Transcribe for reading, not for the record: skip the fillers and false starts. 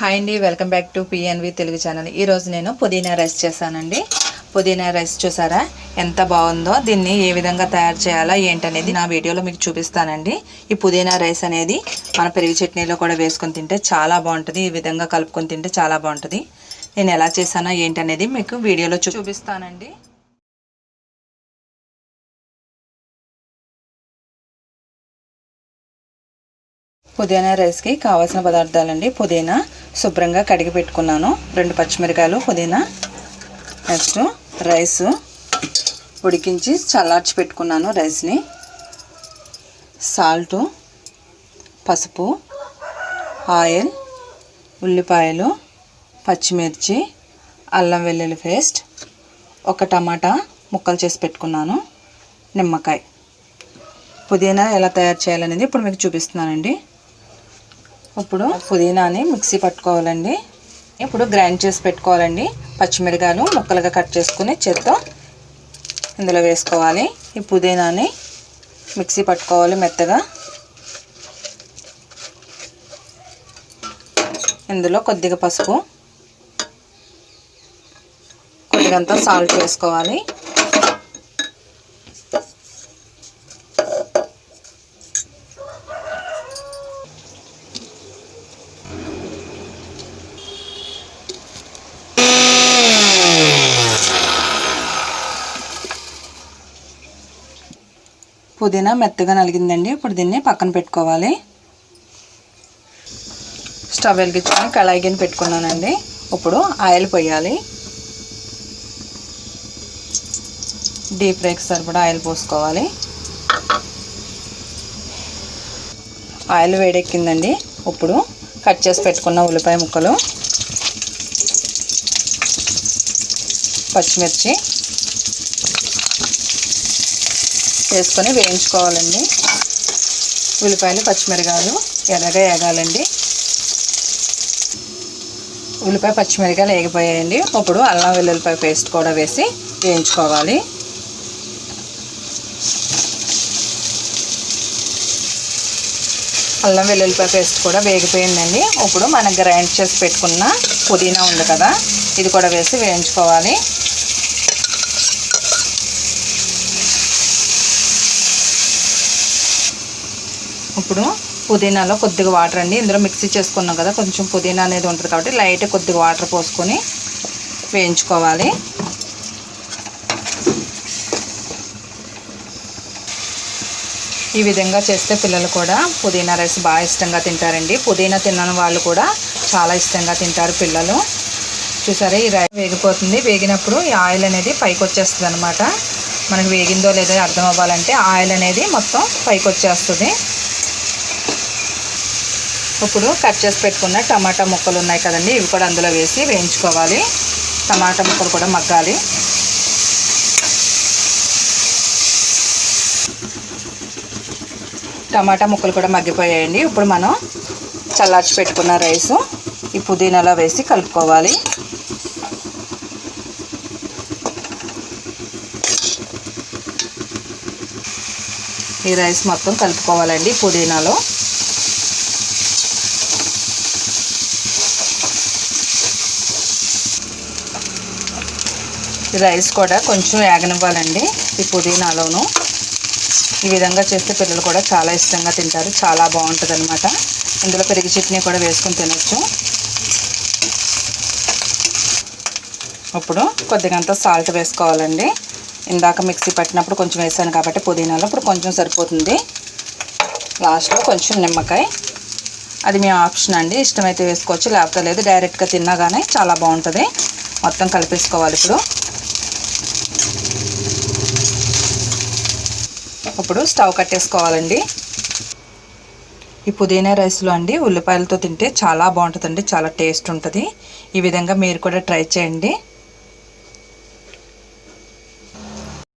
Hi అండి, welcome back to PNV Telugu channel. ఈరోజు నేను పుదీనా రైస్ చేశానండి. పుదీనా రైస్ చూసారా ఎంత బాగుందో. దీన్ని ఏ విధంగా తయారు చేయాలో ఏంటనేది నా వీడియోలో మీకు చూపిస్తానండి. ఈ పుదీనా రైస్ అనేది మన పెరుగు చట్నీలో కూడా వేసుకొని తింటే చాలా బాగుంటుంది. ఈ విధంగా కలుపుకొని తింటే చాలా బాగుంటుంది. నేను ఎలా చేశానో ఏంటనేది మీకు వీడియోలో చూపిస్తానండి. పుదీనా రైస్కి కావాల్సిన పదార్థాలండి. పుదీనా శుభ్రంగా కడిగి పెట్టుకున్నాను, 2 పచ్చిమిరకాయలు, పుదీనా, నెక్స్ట్ రైస్ ఉడికించి చల్లార్చి పెట్టుకున్నాను రైస్ని, సాల్టు, పసుపు, ఆయిల్, ఉల్లిపాయలు, పచ్చిమిర్చి, అల్లం వెల్లుల్లి పేస్ట్, ఒక టమాటా ముక్కలు చేసి పెట్టుకున్నాను, నిమ్మకాయ. పుదీనా ఎలా తయారు చేయాలనేది ఇప్పుడు మీకు చూపిస్తున్నానండి. ఇప్పుడు పుదీనాని మిక్సీ పట్టుకోవాలండి. ఇప్పుడు గ్రైండ్ చేసి పెట్టుకోవాలండి. పచ్చిమిరకాయలు ముక్కలుగా కట్ చేసుకుని చేత్తో ఇందులో వేసుకోవాలి. ఈ పుదీనాని మిక్సీ పట్టుకోవాలి మెత్తగా. ఇందులో కొద్దిగా పసుపు, కొద్దిగంత సాల్ట్ వేసుకోవాలి. పుదీనా మెత్తగా నలిగిందండి. ఇప్పుడు దీన్ని పక్కన పెట్టుకోవాలి. స్టవ్ వెలిగించుకొని కళాయి గిన్నె పెట్టుకున్నానండి. ఇప్పుడు ఆయిల్ పోయాలి. డీప్ ఫ్రైకి సరిపడా ఆయిల్ పోసుకోవాలి. ఆయిల్ వేడెక్కిందండి. ఇప్పుడు కట్ చేసి పెట్టుకున్న ఉల్లిపాయ ముక్కలు, పచ్చిమిర్చి వేసుకొని వేయించుకోవాలండి. ఉల్లిపాయలు పచ్చిమిరకాయలు ఎర్రగా వేగాలండి. ఉల్లిపాయ పచ్చిమిరకాయలు వేగిపోయాయండి. ఇప్పుడు అల్లం వెల్లుల్లిపాయ పేస్ట్ కూడా వేసి వేయించుకోవాలి. అల్లం వెల్లుల్లిపాయ పేస్ట్ కూడా వేగిపోయిందండి. ఇప్పుడు మనం గ్రైండ్ చేసి పెట్టుకున్న పుదీనా ఉంది కదా, ఇది కూడా వేసి వేయించుకోవాలి. ఇప్పుడు పుదీనాలో కొద్దిగా వాటర్ అండి. ఇందులో మిక్సీ చేసుకున్నాం కదా, కొంచెం పుదీనా అనేది ఉంటుంది కాబట్టి లైట్ కొద్దిగా వాటర్ పోసుకొని వేయించుకోవాలి. ఈ విధంగా చేస్తే పిల్లలు కూడా పుదీనా రైస్ బాగా ఇష్టంగా తింటారండి. పుదీనా తినని వాళ్ళు కూడా చాలా ఇష్టంగా తింటారు పిల్లలు. చూసారా, ఈ రైస్ వేగిపోతుంది. వేగినప్పుడు ఈ ఆయిల్ అనేది పైకి వచ్చేస్తుంది అనమాట. మనకు వేగిందో లేదో అర్థం అవ్వాలంటే ఆయిల్ అనేది మొత్తం పైకి వచ్చేస్తుంది. ఇప్పుడు కట్ చేసి పెట్టుకున్న టమాటా ముక్కలు ఉన్నాయి కదండి, ఇవి కూడా అందులో వేసి వేయించుకోవాలి. టమాటా ముక్కలు కూడా మగ్గాలి. టమాటా ముక్కలు కూడా మగ్గిపోయాయండి. ఇప్పుడు మనం చల్లార్చి పెట్టుకున్న రైసు ఈ పుదీనాలో వేసి కలుపుకోవాలి. ఈ రైస్ మొత్తం కలుపుకోవాలండి పుదీనాలో. ఈ రైస్ కూడా కొంచెం వేగనివ్వాలండి ఈ పుదీనాలోను. ఈ విధంగా చేస్తే పిల్లలు కూడా చాలా ఇష్టంగా తింటారు. చాలా బాగుంటుంది అనమాట. ఇందులో పెరుగు చట్నీ కూడా వేసుకొని తినచ్చు. ఇప్పుడు కొద్దిగంత సాల్ట్ వేసుకోవాలండి. ఇందాక మిక్సీ పట్టినప్పుడు కొంచెం వేసాను కాబట్టి పుదీనాలో ఇప్పుడు కొంచెం సరిపోతుంది. లాస్ట్లో కొంచెం నిమ్మకాయ, అది మీ ఆప్షన్ అండి. ఇష్టమైతే వేసుకోవచ్చు, లేకపోతే లేదు. డైరెక్ట్గా తిన్నా కానీ చాలా బాగుంటుంది. మొత్తం కలిపేసుకోవాలి. ఇప్పుడు స్టవ్ కట్టేసుకోవాలండి. ఈ పుదీనా రైస్లో అండి ఉల్లిపాయలతో తింటే చాలా బాగుంటుందండి. చాలా టేస్ట్ ఉంటుంది. ఈ విధంగా మీరు కూడా ట్రై చేయండి.